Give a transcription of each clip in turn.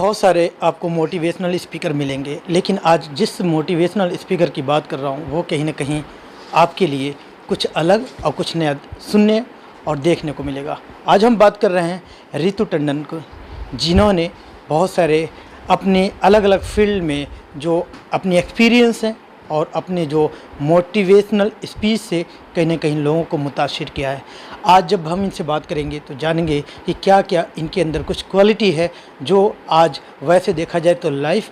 बहुत सारे आपको मोटिवेशनल स्पीकर मिलेंगे, लेकिन आज जिस मोटिवेशनल स्पीकर की बात कर रहा हूँ वो कहीं ना कहीं आपके लिए कुछ अलग और कुछ नया सुनने और देखने को मिलेगा। आज हम बात कर रहे हैं रितु टंडन को, जिन्होंने बहुत सारे अपने अलग अलग फील्ड में जो अपनी एक्सपीरियंस हैं और अपने जो मोटिवेशनल स्पीच से कहीं ना कहीं लोगों को मुतासिर किया है। आज जब हम इनसे बात करेंगे तो जानेंगे कि क्या क्या इनके अंदर कुछ क्वालिटी है जो आज वैसे देखा जाए तो लाइफ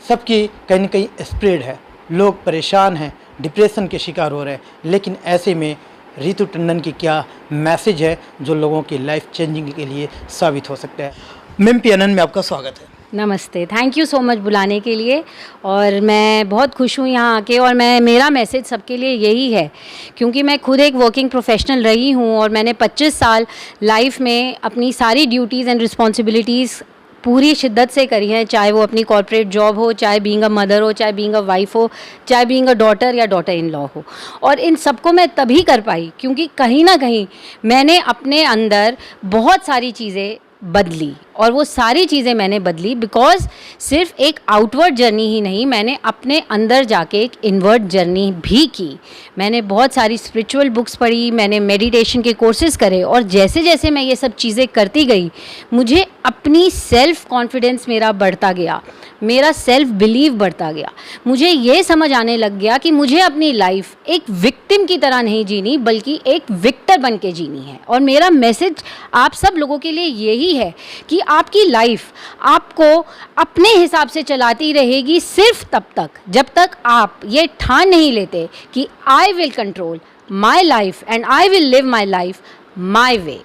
सबकी कहीं ना कहीं स्प्रेड है, लोग परेशान हैं, डिप्रेशन के शिकार हो रहे हैं, लेकिन ऐसे में रितु टंडन की क्या मैसेज है जो लोगों की लाइफ चेंजिंग के लिए साबित हो सकता है। मैम PNN में आपका स्वागत है। नमस्ते, थैंक यू सो मच बुलाने के लिए। और मैं बहुत खुश हूँ यहाँ आके, और मेरा मैसेज सबके लिए यही है, क्योंकि मैं खुद एक वर्किंग प्रोफेशनल रही हूँ और मैंने 25 साल लाइफ में अपनी सारी ड्यूटीज़ एंड रिस्पॉन्सिबिलिटीज़ पूरी शिद्दत से करी हैं, चाहे वो अपनी कॉर्पोरेट जॉब हो, चाहे बीइंग अ मदर हो, चाहे बीइंग अ वाइफ हो, चाहे बीइंग अ डॉटर या डॉटर इन लॉ हो। और इन सबको मैं तभी कर पाई क्योंकि कहीं ना कहीं मैंने अपने अंदर बहुत सारी चीज़ें बदली, और वो सारी चीज़ें मैंने बदली बिकॉज सिर्फ एक आउटवर्ड जर्नी ही नहीं, मैंने अपने अंदर जाके एक इनवर्ड जर्नी भी की। मैंने बहुत सारी स्पिरिचुअल बुक्स पढ़ी, मैंने मेडिटेशन के कोर्सेज़ करे, और जैसे जैसे मैं ये सब चीज़ें करती गई मुझे अपनी सेल्फ कॉन्फिडेंस मेरा बढ़ता गया, मेरा सेल्फ बिलीव बढ़ता गया। मुझे ये समझ आने लग गया कि मुझे अपनी लाइफ एक विक्टिम की तरह नहीं जीनी बल्कि एक विक्टर बन के जीनी है। और मेरा मैसेज आप सब लोगों के लिए यही है कि आपकी लाइफ आपको अपने हिसाब से चलाती रहेगी सिर्फ तब तक जब तक आप ये ठान नहीं लेते कि I will control my life and I will live my life my way,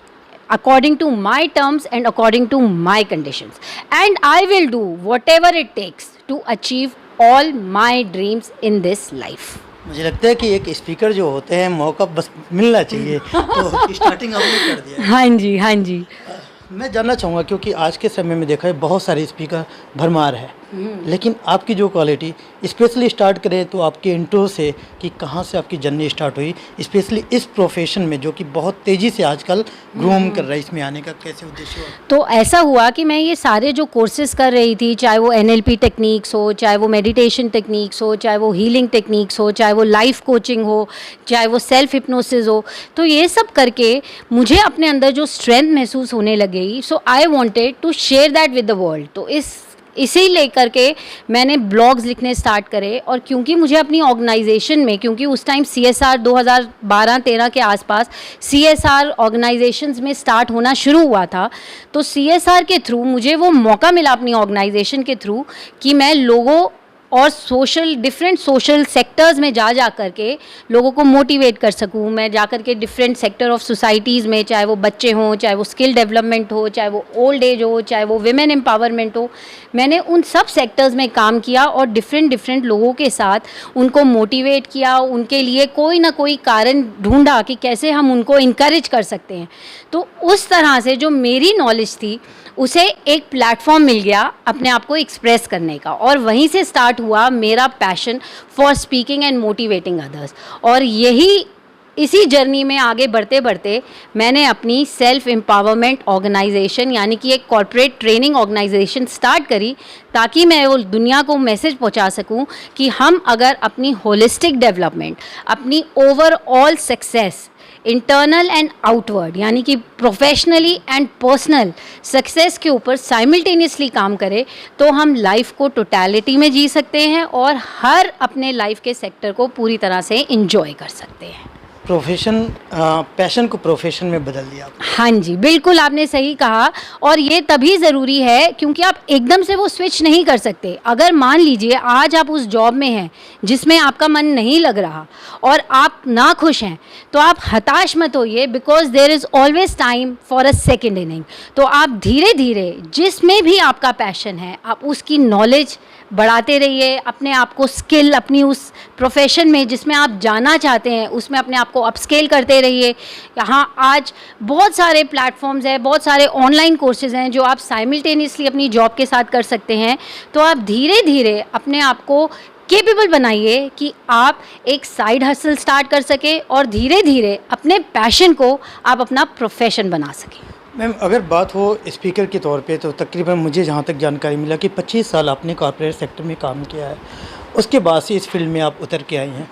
according to my terms and according to my conditions, and I will do whatever it takes to achieve all my dreams in this life. मुझे लगता है कि एक speaker जो होते हैं मौका बस मिलना चाहिए, तो स्टार्टिंग आपने कर दिया। हाँ जी, हाँ जी। मैं जानना चाहूँगा क्योंकि आज के समय में देखा है बहुत सारे स्पीकर भरमार है, लेकिन आपकी जो क्वालिटी स्पेशली स्टार्ट करें तो आपके इंट्रो से कि कहाँ से आपकी जर्नी स्टार्ट हुई, स्पेशली इस प्रोफेशन में जो कि बहुत तेज़ी से आजकल ग्रूम कर रहा है, इसमें आने का कैसे उद्देश्य हुआ? तो ऐसा हुआ कि मैं ये सारे जो कोर्सेज कर रही थी, चाहे वो NLP टेक्निक्स हो, चाहे वो मेडिटेशन टेक्निक्स हो, चाहे वो हीलिंग टेक्निक्स हो, चाहे वो लाइफ कोचिंग हो, चाहे वो सेल्फ हिप्नोसिस हो, तो ये सब करके मुझे अपने अंदर जो स्ट्रेंथ महसूस होने लगी, so I wanted to share that with the world. तो इसी लेकर के मैंने ब्लॉग्स लिखने स्टार्ट करे। और क्योंकि मुझे अपनी ऑर्गेनाइजेशन में, क्योंकि उस टाइम CSR 2012-13 के आसपास CSR ऑर्गेनाइजेशंस में स्टार्ट होना शुरू हुआ था, तो CSR के थ्रू मुझे वो मौका मिला अपनी ऑर्गेनाइजेशन के थ्रू कि मैं लोगों और डिफरेंट सोशल सेक्टर्स में जा करके लोगों को मोटिवेट कर सकूं। मैं जा कर के डिफरेंट सेक्टर ऑफ सोसाइटीज़ में, चाहे वो बच्चे हों, चाहे वो स्किल डेवलपमेंट हो, चाहे वो ओल्ड एज हो, चाहे वो विमेन एम्पावरमेंट हो, मैंने उन सब सेक्टर्स में काम किया और डिफरेंट लोगों के साथ उनको मोटिवेट किया, उनके लिए कोई ना कोई कारण ढूंढा कि कैसे हम उनको इनकरेज कर सकते हैं। तो उस तरह से जो मेरी नॉलेज थी उसे एक प्लेटफॉर्म मिल गया अपने आप को एक्सप्रेस करने का, और वहीं से स्टार्ट हुआ मेरा passion for speaking and motivating others. और इसी जर्नी में आगे बढ़ते बढ़ते मैंने अपनी सेल्फ एम्पावरमेंट ऑर्गेनाइजेशन यानी कि एक कॉर्पोरेट ट्रेनिंग ऑर्गेनाइजेशन स्टार्ट करी, ताकि मैं वो दुनिया को मैसेज पहुंचा सकूं कि हम अगर अपनी होलिस्टिक डेवलपमेंट, अपनी overall success, internal and outward यानी कि प्रोफेशनली एंड पर्सनल सक्सेस के ऊपर साइमल्टेनियसली काम करें, तो हम लाइफ को टोटलिटी में जी सकते हैं और हर अपने लाइफ के सेक्टर को पूरी तरह से एंजॉय कर सकते हैं। पैशन को प्रोफेशन में बदल दिया। हाँ जी, बिल्कुल आपने सही कहा। और ये तभी ज़रूरी है क्योंकि आप एकदम से वो स्विच नहीं कर सकते। अगर मान लीजिए आज आप उस जॉब में हैं जिसमें आपका मन नहीं लग रहा और आप ना खुश हैं, तो आप हताश मत होइए, because there is always time for a second inning. तो आप धीरे धीरे जिसमें भी आपका पैशन है आप उसकी नॉलेज बढ़ाते रहिए, अपने आप को स्किल, अपनी उस प्रोफेशन में जिसमें आप जाना चाहते हैं उसमें अपने आप को अपस्केल करते रहिए। यहाँ आज बहुत सारे प्लेटफॉर्म्स हैं, बहुत सारे ऑनलाइन कोर्सेज हैं जो आप साइमल्टेनियसली अपनी जॉब के साथ कर सकते हैं। तो आप धीरे धीरे अपने आप को केपेबल बनाइए कि आप एक साइड हसल स्टार्ट कर सके और धीरे धीरे अपने पैशन को आप अपना प्रोफेशन बना सकें। मैम, अगर बात हो स्पीकर के तौर पे, तो तकरीबन मुझे जहाँ तक जानकारी मिला कि 25 साल आपने कॉर्पोरेट सेक्टर में काम किया है, उसके बाद से इस फील्ड में आप उतर के आई हैं।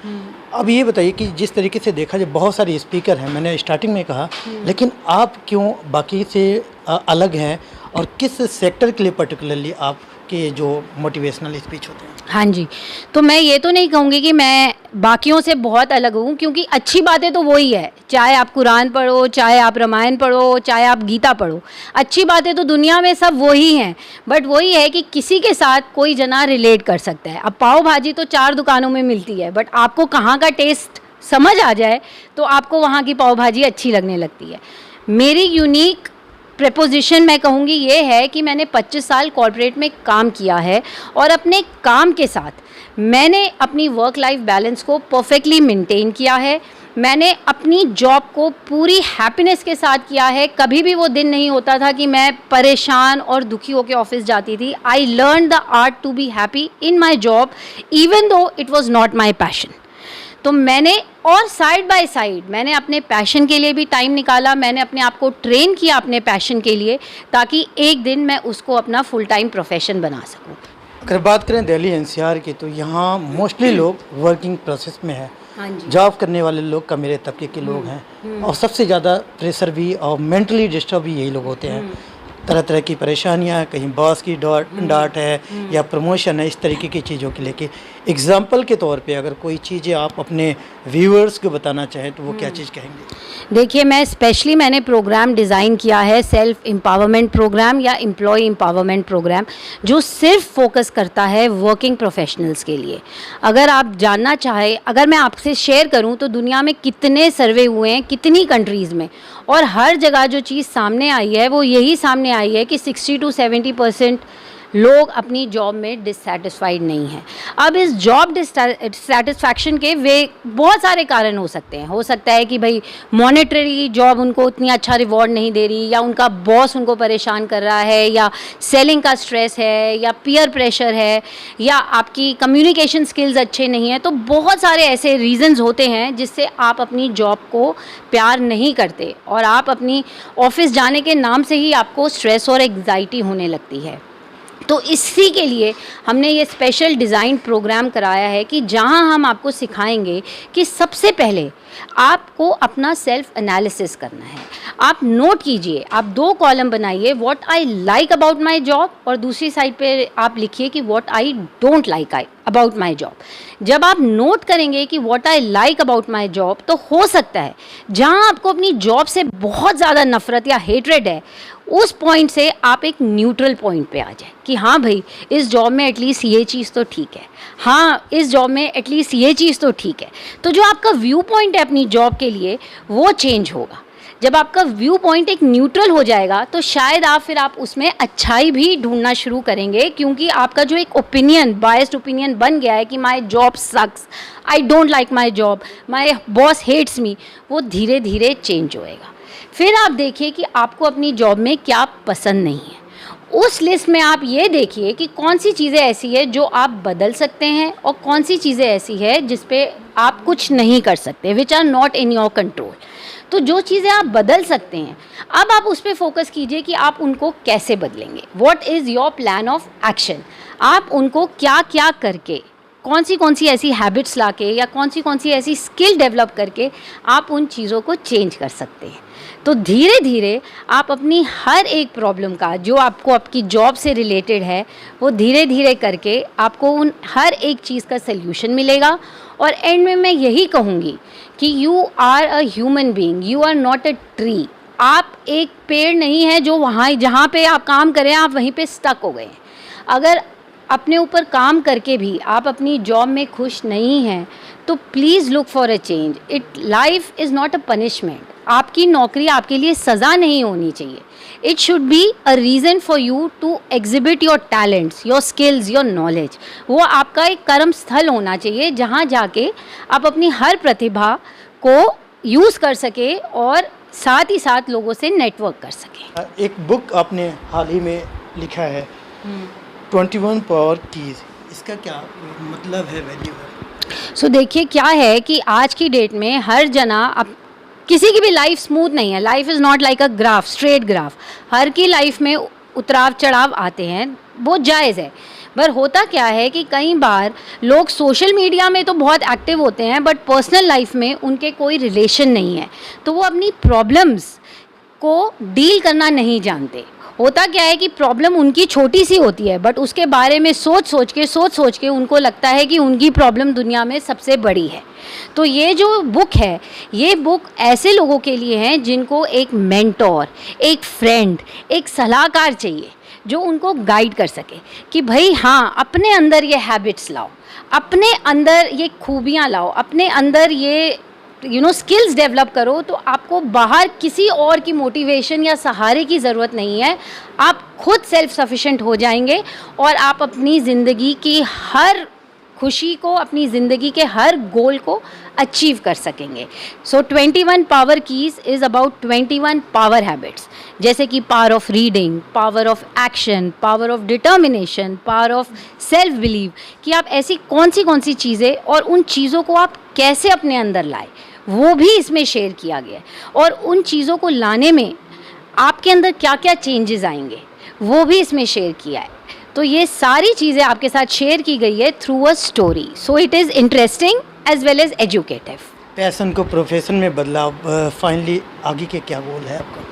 अब ये बताइए कि जिस तरीके से देखा जाए बहुत सारे स्पीकर हैं, मैंने स्टार्टिंग में कहा, लेकिन आप क्यों बाकी से अलग हैं और किस सेक्टर के लिए पर्टिकुलरली आपके जो मोटिवेशनल स्पीच होते हैं? हाँ जी, तो मैं ये तो नहीं कहूँगी कि मैं बाकियों से बहुत अलग हूँ, क्योंकि अच्छी बातें तो वही है, चाहे आप कुरान पढ़ो, चाहे आप रामायण पढ़ो, चाहे आप गीता पढ़ो, अच्छी बातें तो दुनिया में सब वही हैं। बट वही है कि किसी के साथ कोई जना रिलेट कर सकता है। अब पाव भाजी तो 4 दुकानों में मिलती है, बट आपको कहाँ का टेस्ट समझ आ जाए तो आपको वहाँ की पाव भाजी अच्छी लगने लगती है। मेरी यूनिक प्रपोजिशन मैं कहूँगी ये है कि मैंने 25 साल कॉर्पोरेट में काम किया है और अपने काम के साथ मैंने अपनी वर्क लाइफ बैलेंस को परफेक्टली मेंटेन किया है। मैंने अपनी जॉब को पूरी हैप्पीनेस के साथ किया है। कभी भी वो दिन नहीं होता था कि मैं परेशान और दुखी होकर ऑफिस जाती थी। I learn the art to be happy in my job even though it was not my passion. तो मैंने और साइड बाय साइड मैंने अपने पैशन के लिए भी टाइम निकाला। मैंने अपने आप को ट्रेन किया अपने पैशन के लिए, ताकि एक दिन मैं उसको अपना फुल टाइम प्रोफेशन बना सकूं। अगर बात करें दिल्ली एनसीआर की, तो यहाँ मोस्टली लोग वर्किंग प्रोसेस में है। हाँ जी। जॉब करने वाले लोग का मेरे तबके के लोग हैं, और सबसे ज़्यादा प्रेशर भी और मेंटली डिस्टर्ब भी यही लोग होते हैं। तरह तरह की परेशानियां, कहीं बॉस की डांट है या प्रमोशन है, इस तरीके की चीज़ों के लेके एग्जाम्पल के तौर पे अगर कोई चीज़ें आप अपने व्यूअर्स को बताना चाहें तो वो क्या चीज़ कहेंगे? देखिए, मैंने प्रोग्राम डिज़ाइन किया है, सेल्फ एम्पावरमेंट प्रोग्राम या एम्प्लॉय एम्पावरमेंट प्रोग्राम, जो सिर्फ फोकस करता है वर्किंग प्रोफेशनल्स के लिए। अगर आप जानना चाहें, अगर मैं आपसे शेयर करूं तो दुनिया में कितने सर्वे हुए हैं, कितनी कंट्रीज़ में, और हर जगह जो चीज़ सामने आई है वो यही सामने आई है कि 60 to 70% लोग अपनी जॉब में डिससेटिस्फाइड नहीं हैं। अब इस जॉब डिससेटिस्फैक्शन के वे बहुत सारे कारण हो सकते हैं। हो सकता है कि भाई मॉनेटरी जॉब उनको उतनी अच्छा रिवॉर्ड नहीं दे रही, या उनका बॉस उनको परेशान कर रहा है, या सेलिंग का स्ट्रेस है, या पीयर प्रेशर है, या आपकी कम्युनिकेशन स्किल्स अच्छे नहीं हैं। तो बहुत सारे ऐसे रीज़न्स होते हैं जिससे आप अपनी जॉब को प्यार नहीं करते और आप अपनी ऑफिस जाने के नाम से ही आपको स्ट्रेस और एंग्जाइटी होने लगती है। तो इसी के लिए हमने ये स्पेशल डिज़ाइन प्रोग्राम कराया है कि जहां हम आपको सिखाएंगे कि सबसे पहले आपको अपना सेल्फ एनालिसिस करना है। आप नोट कीजिए, आप 2 कॉलम बनाइए, what I like about my job, और दूसरी साइड पे आप लिखिए कि what I don't like about my job. जब आप नोट करेंगे कि what I like about my job, तो हो सकता है जहां आपको अपनी जॉब से बहुत ज़्यादा नफरत या हेट्रेड है, उस पॉइंट से आप एक न्यूट्रल पॉइंट पे आ जाए कि हाँ भाई, इस जॉब में एटलीस्ट ये चीज़ तो ठीक है, हाँ इस जॉब में एटलीस्ट ये चीज़ तो ठीक है। तो जो आपका व्यू पॉइंट है अपनी जॉब के लिए, वो चेंज होगा। जब आपका व्यू पॉइंट एक न्यूट्रल हो जाएगा तो शायद आप उसमें अच्छाई भी ढूंढना शुरू करेंगे, क्योंकि आपका जो एक ओपिनियन, बायस्ड ओपिनियन बन गया है कि my job sucks, I don't like my job, my boss hates me, वो धीरे धीरे चेंज होएगा। फिर आप देखिए कि आपको अपनी जॉब में क्या पसंद नहीं है। उस लिस्ट में आप ये देखिए कि कौन सी चीज़ें ऐसी है जो आप बदल सकते हैं और कौन सी चीज़ें ऐसी है जिस पे आप कुछ नहीं कर सकते, which are not in your control. तो जो चीज़ें आप बदल सकते हैं, अब आप उस पर फोकस कीजिए कि आप उनको कैसे बदलेंगे। What is your plan of action? आप उनको क्या क्या करके, कौन सी ऐसी हैबिट्स लाके या कौन सी ऐसी स्किल डेवलप करके आप उन चीज़ों को चेंज कर सकते हैं। तो धीरे धीरे आप अपनी हर एक प्रॉब्लम का, जो आपको आपकी जॉब से रिलेटेड है, वो धीरे धीरे करके आपको उन हर एक चीज़ का सल्यूशन मिलेगा। और एंड में मैं यही कहूँगी कि you are a human being, you are not a tree. आप एक पेड़ नहीं है जो वहाँ जहाँ पे आप काम करें आप वहीं पे स्टक हो गए। अगर अपने ऊपर काम करके भी आप अपनी जॉब में खुश नहीं हैं तो please look for a change. Life is not a punishment. आपकी नौकरी आपके लिए सज़ा नहीं होनी चाहिए। It should be a reason for you to exhibit your talents, your skills, your knowledge. वो आपका एक कर्म स्थल होना चाहिए जहाँ जाके आप अपनी हर प्रतिभा को यूज़ कर सके और साथ ही साथ लोगों से नेटवर्क कर सके। एक बुक आपने हाल ही में लिखा है 21 पावर कीज, इसका क्या मतलब है, वैल्यू है? सो देखिए क्या है कि आज की डेट में हर जना अब किसी की भी लाइफ स्मूथ नहीं है। Life is not like a graph, straight graph. हर की लाइफ में उतराव चढ़ाव आते हैं, वो जायज़ है। पर होता क्या है कि कई बार लोग सोशल मीडिया में तो बहुत एक्टिव होते हैं बट पर्सनल लाइफ में उनके कोई रिलेशन नहीं है, तो वो अपनी प्रॉब्लम्स को डील करना नहीं जानते। होता क्या है कि प्रॉब्लम उनकी छोटी सी होती है बट उसके बारे में सोच सोच के उनको लगता है कि उनकी प्रॉब्लम दुनिया में सबसे बड़ी है। तो ये जो बुक है, ये बुक ऐसे लोगों के लिए है जिनको एक मेंटोर, एक फ्रेंड, एक सलाहकार चाहिए जो उनको गाइड कर सके कि भाई हाँ, अपने अंदर ये हैबिट्स लाओ, अपने अंदर ये खूबियाँ लाओ, अपने अंदर ये स्किल्स डेवलप करो, तो आपको बाहर किसी और की मोटिवेशन या सहारे की ज़रूरत नहीं है। आप खुद सेल्फ सफिशिएंट हो जाएंगे और आप अपनी ज़िंदगी की हर खुशी को, अपनी ज़िंदगी के हर गोल को अचीव कर सकेंगे। सो 21 power keys is about 21 power habits, जैसे कि power of reading, power of action, power of determination, power of self believe, कि आप ऐसी कौन सी चीज़ें और उन चीज़ों को आप कैसे अपने अंदर लाए, वो भी इसमें शेयर किया गया है। और उन चीज़ों को लाने में आपके अंदर क्या क्या चेंजेस आएंगे, वो भी इसमें शेयर किया है। तो ये सारी चीज़ें आपके साथ शेयर की गई है through a story, so it is interesting as well as educative. Passion को प्रोफेशन में बदलाव, फाइनली आगे के क्या गोल है आपका?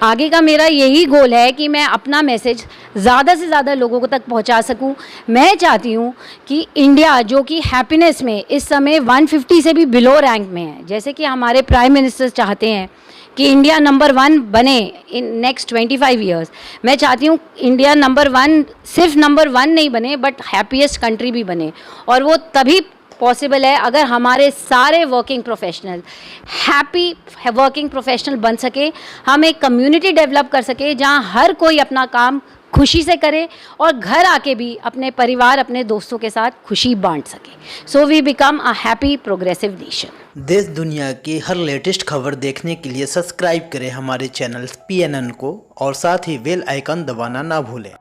आगे का मेरा यही गोल है कि मैं अपना मैसेज ज़्यादा से ज़्यादा लोगों को तक पहुंचा सकूं। मैं चाहती हूं कि इंडिया, जो कि हैप्पीनेस में इस समय 150 से भी बिलो रैंक में है, जैसे कि हमारे प्राइम मिनिस्टर चाहते हैं कि इंडिया नंबर 1 बने इन नेक्स्ट 25 ईयर्स, मैं चाहती हूँ इंडिया नंबर 1 सिर्फ नंबर 1 नहीं बने बट हैप्पीएस्ट कंट्री भी बने। और वो तभी पॉसिबल है अगर हमारे सारे working professional happy working professional बन सके, हम एक कम्युनिटी डेवलप कर सके जहाँ हर कोई अपना काम खुशी से करे और घर आके भी अपने परिवार, अपने दोस्तों के साथ खुशी बांट सके। So we become a happy progressive nation. देश दुनिया की हर लेटेस्ट खबर देखने के लिए सब्सक्राइब करें हमारे चैनल PNN को और साथ ही बेल आइकन दबाना ना भूलें।